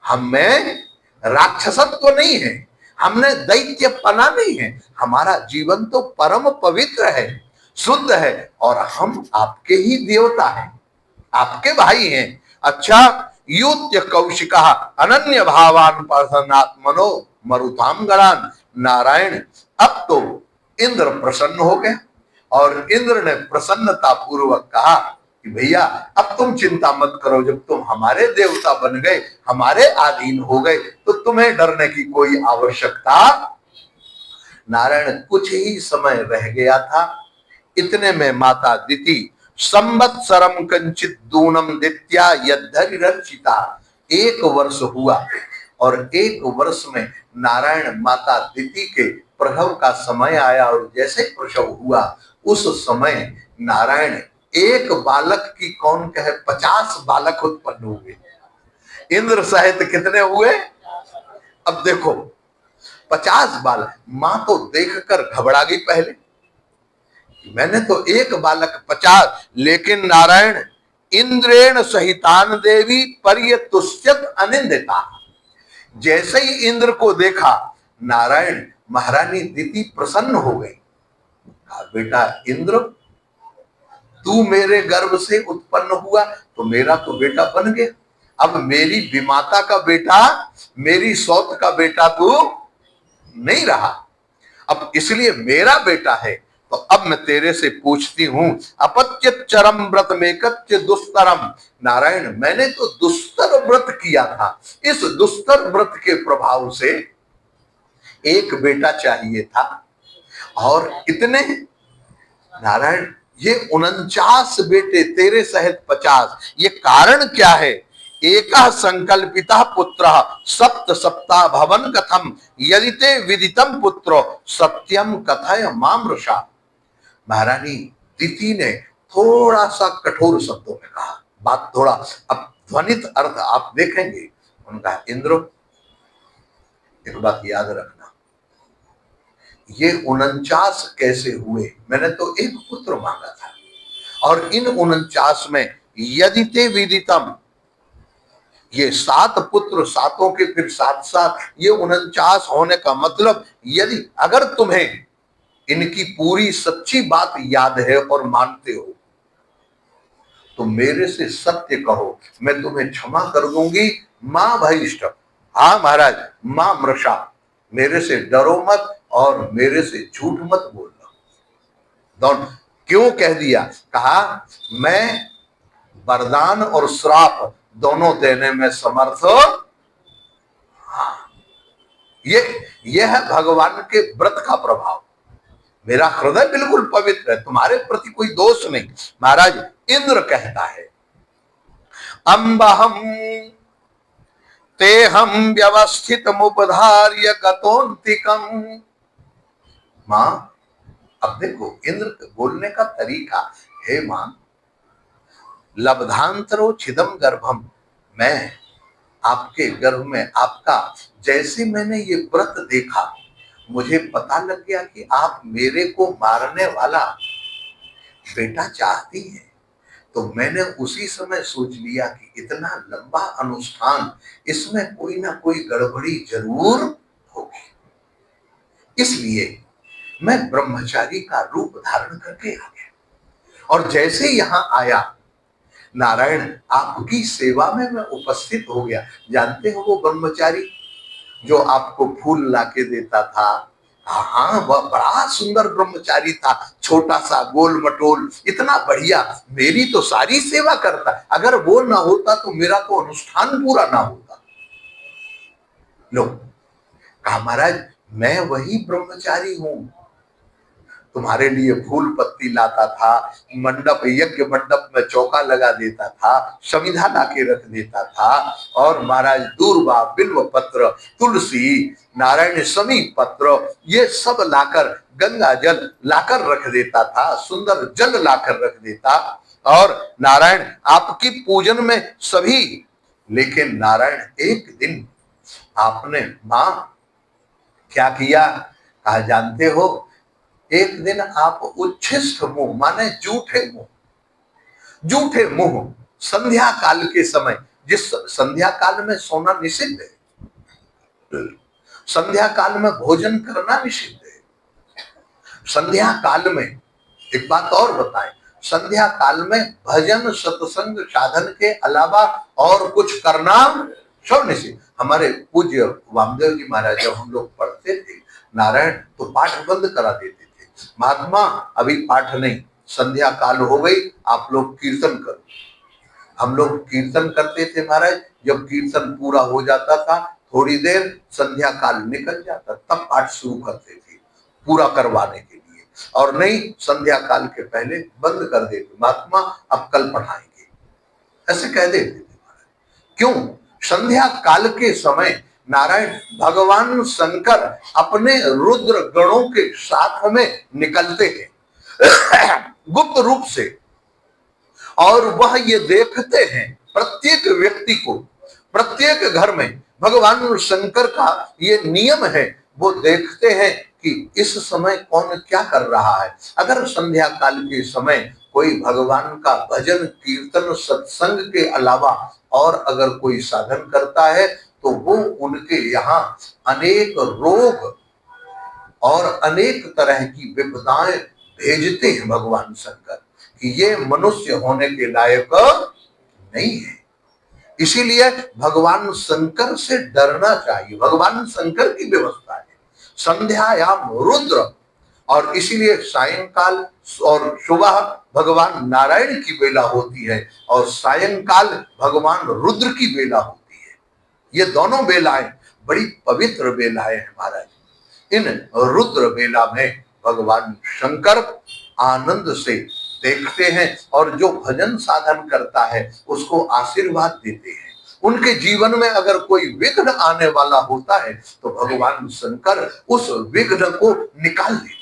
हम में राक्षसत्व नहीं है, हमने दैत्यपना नहीं है, हमारा जीवन तो परम पवित्र है, शुद्ध है, और हम आपके ही देवता हैं, आपके भाई हैं। अच्छा युत्य कौशिका अनन्य भावान प्रसन्नात्मनो मरुताम गणान। नारायण अब तो इंद्र प्रसन्न हो गए और इंद्र ने प्रसन्नता पूर्वक कहा कि भैया अब तुम चिंता मत करो, जब तुम हमारे देवता बन गए, हमारे अधीन हो गए, तो तुम्हें डरने की कोई आवश्यकता नारायण कुछ ही समय रह गया था। इतने में माता दिति संवत्सरम कंचित दूनम दित्या यद्धरि रक्षिता, 1 वर्ष हुआ और 1 वर्ष में नारायण माता दिति के प्रसव का समय आया और जैसे प्रसव हुआ उस समय नारायण एक बालक की कौन कहे 50 बालक उत्पन्न हुए। इंद्र सहित कितने हुए? अब देखो 50 बालक। मां तो देखकर घबरा गई पहले, मैंने तो एक बालक 50, लेकिन नारायण इंद्रेण सहितान देवी पर्यतुष्यत अनिंदिता। जैसे ही इंद्र को देखा नारायण महारानी दिति प्रसन्न हो गई। कहा बेटा इंद्र, तू मेरे गर्भ से उत्पन्न हुआ तो मेरा तो बेटा बन गया, अब मेरी विमाता का बेटा, मेरी सौत का बेटा तू नहीं रहा, अब इसलिए मेरा बेटा है। तो अब मैं तेरे से पूछती हूं, अपत्य चरम व्रत मेकत्य दुस्तरम। नारायण मैंने तो दुस्तर व्रत किया था, इस दुस्तर व्रत के प्रभाव से एक बेटा चाहिए था और कितने? नारायण ये 49 बेटे तेरे सहित 50, ये कारण क्या है? एक संकल्पिता पुत्र सप्त सप्ताह भवन कथम यदि ते विदितम पुत्रो सत्यम कथय मामृषा। महारानी दिति ने थोड़ा सा कठोर शब्दों में कहा, बात थोड़ा अब ध्वनित अर्थ आप देखेंगे। उनका इंद्र एक बात याद रखना, ये 49 कैसे हुए? मैंने तो एक पुत्र मांगा था और इन 49 में यदि ते विदितम, ये 7 पुत्र, सातों के फिर 7 ये 49 होने का मतलब यदि अगर तुम्हें इनकी पूरी सच्ची बात याद है और मानते हो तो मेरे से सत्य कहो, मैं तुम्हें क्षमा कर दूंगी। मां भयिष्ठ, हाँ महाराज, मां मृषा, मेरे से डरो मत और मेरे से झूठ मत बोलना। दोनों क्यों कह दिया? कहा मैं वरदान और श्राप दोनों देने में समर्थ। हाँ, ये है भगवान के व्रत का प्रभाव। मेरा हृदय बिल्कुल पवित्र है, तुम्हारे प्रति कोई दोष नहीं। महाराज इंद्र कहता है, अम्बहम तेहम व्यवस्थित मुपधार्य गतोन्तिकम। मां अब देखो इंद्र बोलने का तरीका, हे मां लब्धांतरो छिदम गर्भम, मैं आपके गर्भ में आपका, जैसे मैंने ये व्रत देखा मुझे पता लग गया कि आप मेरे को मारने वाला बेटा चाहती हैं, तो मैंने उसी समय सोच लिया कि इतना लंबा अनुष्ठान, इसमें कोई ना कोई गड़बड़ी जरूर होगी, इसलिए मैं ब्रह्मचारी का रूप धारण करके आ गया। और जैसे यहां आया नारायण आपकी सेवा में मैं उपस्थित हो गया। जानते हो वो ब्रह्मचारी जो आपको फूल लाके देता था, हाँ वह बड़ा सुंदर ब्रह्मचारी था, छोटा सा गोल मटोल, इतना बढ़िया, मेरी तो सारी सेवा करता, अगर वो ना होता तो मेरा तो अनुष्ठान पूरा ना होता। लो कहा महाराज मैं वही ब्रह्मचारी हूं, तुम्हारे लिए फूल पत्ती लाता था, मंडप यज्ञ मंडप में चौका लगा देता था, समिधा लाके रख देता था, और महाराज दूर्वा, बिल्व पत्र, तुलसी, नारायण समी पत्र, ये सब लाकर, गंगा जल लाकर रख देता था, सुंदर जल लाकर रख देता, और नारायण आपकी पूजन में सभी। लेकिन नारायण एक दिन आपने मां क्या किया? कहा जानते हो, एक दिन आप उच्छिष्ट मुंह माने झूठे मुंह संध्या काल के समय, जिस संध्या काल में सोना निषिद्ध है, संध्या काल में भोजन करना निषिद्ध है, संध्या काल में एक बात और बताएं, संध्या काल में भजन सत्संग साधन के अलावा और कुछ करना सब निषिद्ध। हमारे पूज्य वामदेव जी महाराज जब हम लोग पढ़ते थे नारायण तो पाठ बंद करा देते थे, महात्मा अभी पाठ नहीं, संध्या काल हो गई, आप लोग कीर्तन करो। हम लोग कीर्तन करते थे महाराज, जब कीर्तन पूरा हो जाता था थोड़ी देर संध्या काल निकल जाता, तब पाठ शुरू करते थे। पूरा करवाने के लिए, और नहीं संध्या काल के पहले बंद कर देते, महात्मा अब कल पढ़ाएंगे, ऐसे कह देते थे। क्यों? संध्या काल के समय नारायण भगवान शंकर अपने रुद्र गणों के साथ में निकलते हैं गुप्त रूप से, और वह ये देखते हैं, प्रत्येक व्यक्ति को, प्रत्येक घर में भगवान शंकर का ये नियम है, वो देखते हैं कि इस समय कौन क्या कर रहा है। अगर संध्या काल के समय कोई भगवान का भजन कीर्तन सत्संग के अलावा और अगर कोई साधन करता है तो वो उनके यहाँ अनेक रोग और अनेक तरह की विपदाएं भेजते हैं भगवान शंकर कि ये मनुष्य होने के लायक नहीं है। इसीलिए भगवान शंकर से डरना चाहिए, भगवान शंकर की व्यवस्था है। संध्यायाम रुद्र, और इसीलिए सायंकाल और सुबह भगवान नारायण की बेला होती है और सायंकाल भगवान रुद्र की बेला होती है। ये दोनों बेलाएं बड़ी पवित्र बेलाएं हैं महाराज। इन रुद्र बेला में भगवान शंकर आनंद से देखते हैं और जो भजन साधन करता है उसको आशीर्वाद देते हैं। उनके जीवन में अगर कोई विघ्न आने वाला होता है तो भगवान शंकर उस विघ्न को निकाल देते हैं।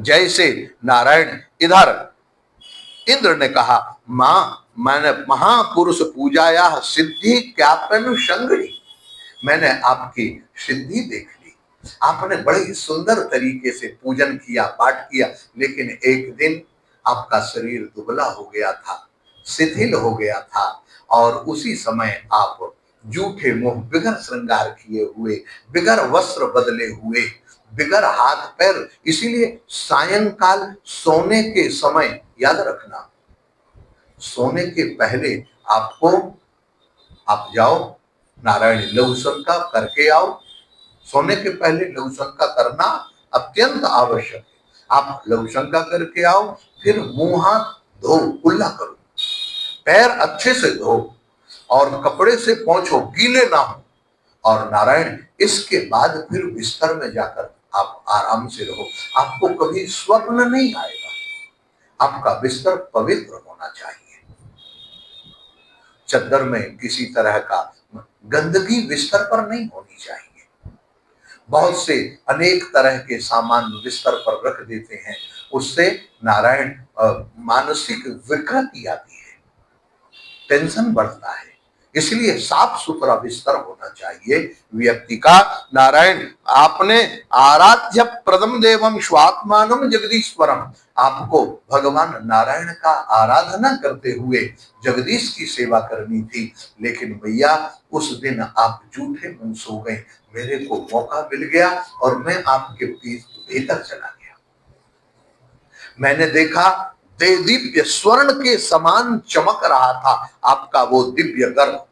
जैसे नारायण इधर इंद्र ने कहा, मां मैंने महापुरुष पूजाया सिद्धि ज्ञापन संगरी, मैंने आपकी सिद्धि देख ली, आपने बड़े सुंदर तरीके से पूजन किया, पाठ किया, लेकिन एक दिन आपका शरीर दुबला हो गया था, शिथिल हो गया था, और उसी समय आप जूठे मुंह बिगर श्रृंगार किए हुए, बिगर वस्त्र बदले हुए, बिगर हाथ पैर, इसीलिए सायंकाल सोने के समय याद रखना, सोने के पहले आपको आप जाओ नारायण लघु शंका करके आओ। सोने के पहले लघु शंका करना अत्यंत आवश्यक है। आप लघु शंका करके आओ, फिर मुंह हाथ धो, कुल्ला करो, पैर अच्छे से धो और कपड़े से पोंछो, गीले ना हो, और नारायण इसके बाद फिर बिस्तर में जाकर आप आराम से रहो। आपको कभी स्वप्न नहीं आएगा। आपका बिस्तर पवित्र होना चाहिए। चद्दर में किसी तरह का गंदगी बिस्तर पर नहीं होनी चाहिए। बहुत से अनेक तरह के सामान बिस्तर पर रख देते हैं, उससे नारायण मानसिक विकृति आती है, टेंशन बढ़ता है। इसलिए साफ सुथरा बिस्तर होना चाहिए व्यक्ति का। नारायण आपने आराध्य प्रदम देवम स्वात्मानम जगदीश्वरम, आपको भगवान नारायण का आराधना करते हुए जगदीश की सेवा करनी थी, लेकिन भैया उस दिन आप झूठे मुंह सो गए। मेरे को मौका मिल गया और मैं आपके भीतर चला गया। मैंने देखा दिव्य स्वर्ण के समान चमक रहा था आपका वो दिव्य गर्भ।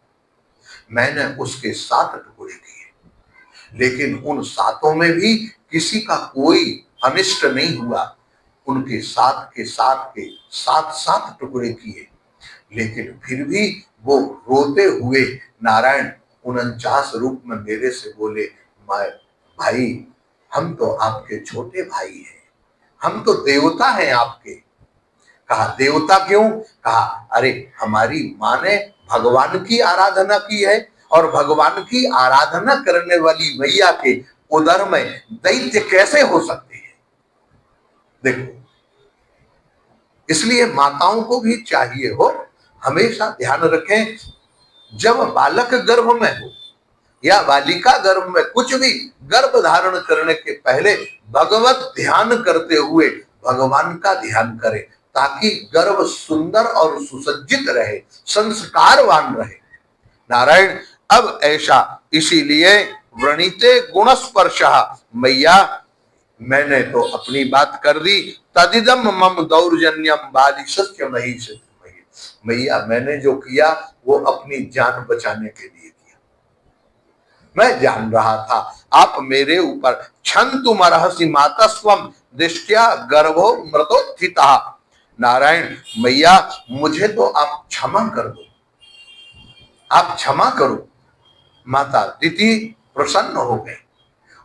मैंने उसके 7 टुकड़े किए, लेकिन उन 7 में भी किसी का कोई अनिष्ट नहीं हुआ। उनके 7 के 7 टुकड़े किए, लेकिन फिर भी वो रोते हुए नारायण 49 रूप में मेरे से बोले, भाई हम तो आपके छोटे भाई हैं, हम तो देवता हैं आपके। कहा देवता क्यों? कहा अरे हमारी माँ ने भगवान की आराधना की है और भगवान की आराधना करने वाली मैया के उदर में दैत्य कैसे हो सकते हैं। देखो, इसलिए माताओं को भी चाहिए हो, हमेशा ध्यान रखें, जब बालक गर्भ में हो या बालिका गर्भ में, कुछ भी गर्भ धारण करने के पहले भगवत ध्यान करते हुए भगवान का ध्यान करें, ताकि गर्भ सुंदर और सुसज्जित रहे, संस्कारवान रहे। नारायण अब ऐसा, इसीलिए व्रणिते गुणस्पर्शः, मैया मैंने तो अपनी बात कर दी, तदिदम मम दौर्जन्यम बालिशस्य महिष, मैया मैंने जो किया वो अपनी जान बचाने के लिए किया। मैं जान रहा था आप मेरे ऊपर क्षन्तुमर्हसि मातस्वम दृष्ट्या गर्भो मृतोत्थितः। नारायण मैया मुझे तो आप क्षमा कर दो, आप क्षमा करो। माता दिति प्रसन्न हो गए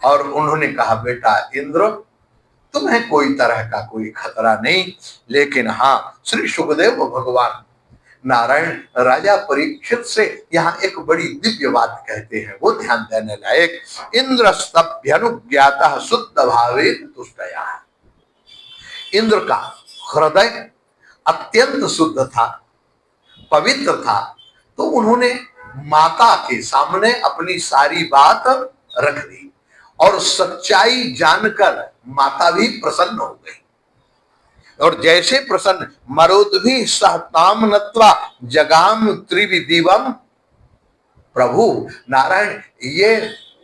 और उन्होंने कहा, बेटा इंद्र, तुम्हें कोई तरह का कोई खतरा नहीं, लेकिन हाँ, श्री सुखदेव भगवान नारायण राजा परीक्षित से यहाँ एक बड़ी दिव्य बात कहते हैं, वो ध्यान देने लायक। इंद्र स्तभ्यनुज्ञातः शुद्ध भावे तुष्टया। इंद्र का हृदय अत्यंत शुद्ध था, पवित्र था, तो उन्होंने माता के सामने अपनी सारी बात रख दी और सच्चाई जानकर माता भी प्रसन्न हो गई। और जैसे प्रसन्न, मरुद्भि सहताम नत्वा जगाम त्रिविदिवम। प्रभु नारायण ये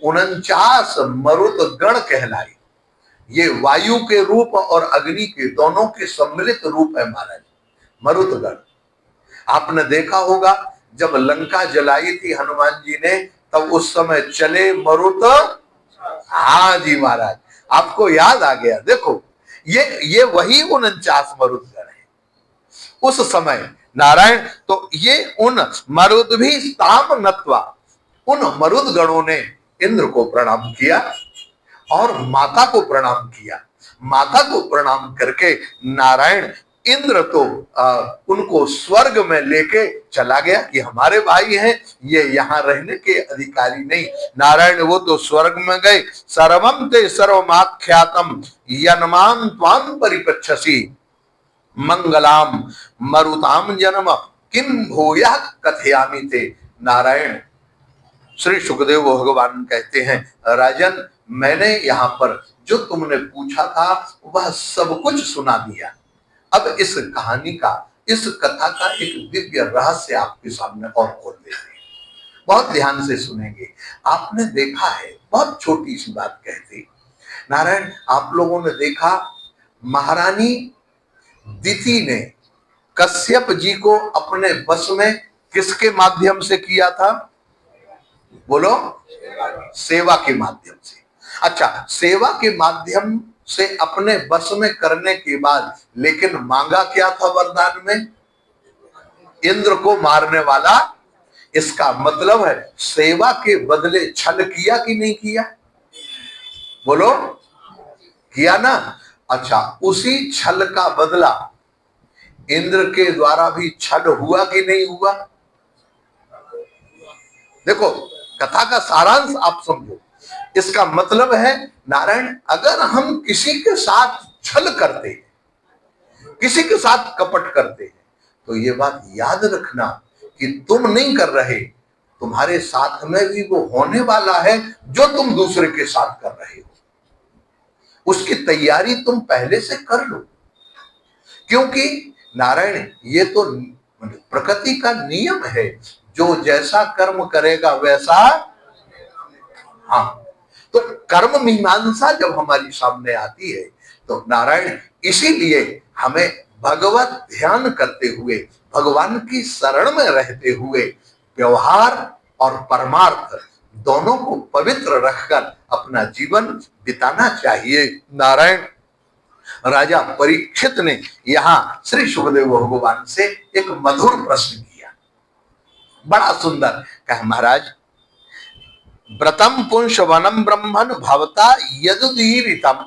49 मरुत गण कहलाई। ये वायु के रूप और अग्नि के दोनों के सम्मिलित रूप है महाराज, मरुत गण। आपने देखा होगा जब लंका जलाई थी हनुमान जी ने, तब उस समय चले मरुत। हाँ जी महाराज, आपको याद आ गया। देखो ये वही 49 मरुदगण है उस समय नारायण। तो ये उन मरुद्भि ताम नत्वा, उन मरुदगणों ने इंद्र को प्रणाम किया और माता को प्रणाम किया। माता को प्रणाम करके नारायण इंद्र तो उनको स्वर्ग में लेके चला गया कि हमारे भाई हैं, ये यहाँ रहने के अधिकारी नहीं। नारायण वो तो स्वर्ग में गए। सर्वम ते सर्वमाख्यातम यन्मां त्वां परिपच्छसि मंगलाम मरुताम जन्म किम भूयः कथयामि ते। नारायण श्री सुखदेव भगवान कहते हैं, राजन मैंने यहाँ पर जो तुमने पूछा था वह सब कुछ सुना दिया। अब इस कहानी का, इस कथा का एक दिव्य रहस्य आपके सामने और खोल देते हैं, बहुत ध्यान से सुनेंगे। आपने देखा है, बहुत छोटी सी बात कहती नारायण, आप लोगों ने देखा महारानी दिति ने कश्यप जी को अपने बस में किसके माध्यम से किया था? बोलो, सेवा के माध्यम से। अच्छा, सेवा के माध्यम से अपने बस में करने के बाद, लेकिन मांगा क्या था वरदान में? इंद्र को मारने वाला। इसका मतलब है सेवा के बदले छल किया कि नहीं किया? बोलो, किया ना। अच्छा, उसी छल का बदला इंद्र के द्वारा भी छल हुआ कि नहीं हुआ? देखो कथा का सारांश आप समझो। इसका मतलब है नारायण, अगर हम किसी के साथ छल करते हैं, किसी के साथ कपट करते हैं, तो ये बात याद रखना कि तुम नहीं कर रहे, तुम्हारे साथ में भी वो होने वाला है जो तुम दूसरे के साथ कर रहे हो। उसकी तैयारी तुम पहले से कर लो, क्योंकि नारायण ये तो प्रकृति का नियम है, जो जैसा कर्म करेगा वैसा। हाँ, तो कर्म मीमांसा जब हमारी सामने आती है तो नारायण इसीलिए हमें भगवत ध्यान करते हुए, भगवान की शरण में रहते हुए व्यवहार और परमार्थ दोनों को पवित्र रखकर अपना जीवन बिताना चाहिए। नारायण राजा परीक्षित ने यहाँ श्री सुखदेव भगवान से एक मधुर प्रश्न किया, बड़ा सुंदर। कहा, महाराज व्रतम पुंस वनम ब्रह्मन भवता यदुदीरितम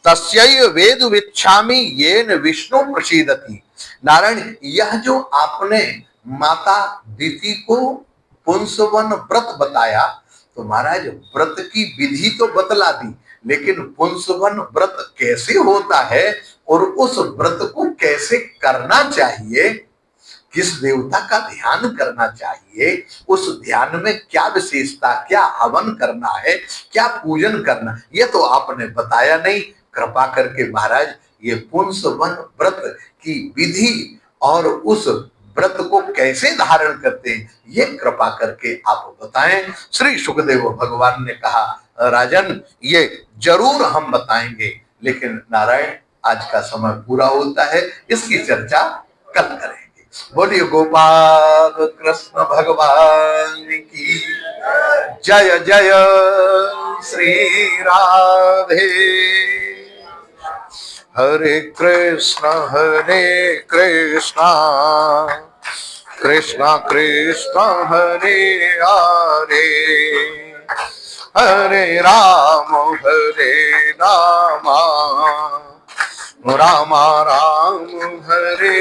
तस्यैव वेद विच्छामि येन विष्णु प्रसीदति। नारायण, यह जो आपने माता दिति को पुंसवन व्रत बताया, तो महाराज व्रत की विधि तो बतला दी, लेकिन पुंसवन व्रत कैसे होता है और उस व्रत को कैसे करना चाहिए, किस देवता का ध्यान करना चाहिए, उस ध्यान में क्या विशेषता, क्या हवन करना है, क्या पूजन करना, ये तो आपने बताया नहीं। कृपा करके महाराज ये पुंसवन व्रत की विधि और उस व्रत को कैसे धारण करते हैं, ये कृपा करके आप बताएं। श्री सुखदेव भगवान ने कहा, राजन ये जरूर हम बताएंगे, लेकिन नारायण आज का समय पूरा होता है, इसकी चर्चा कल करेंगे। बोलिए गोपाल कृष्ण भगवान की जय जय। श्री राधे। हरे कृष्ण कृष्ण कृष्ण हरे हरे, हरे राम राम राम हरे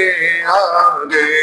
हरे।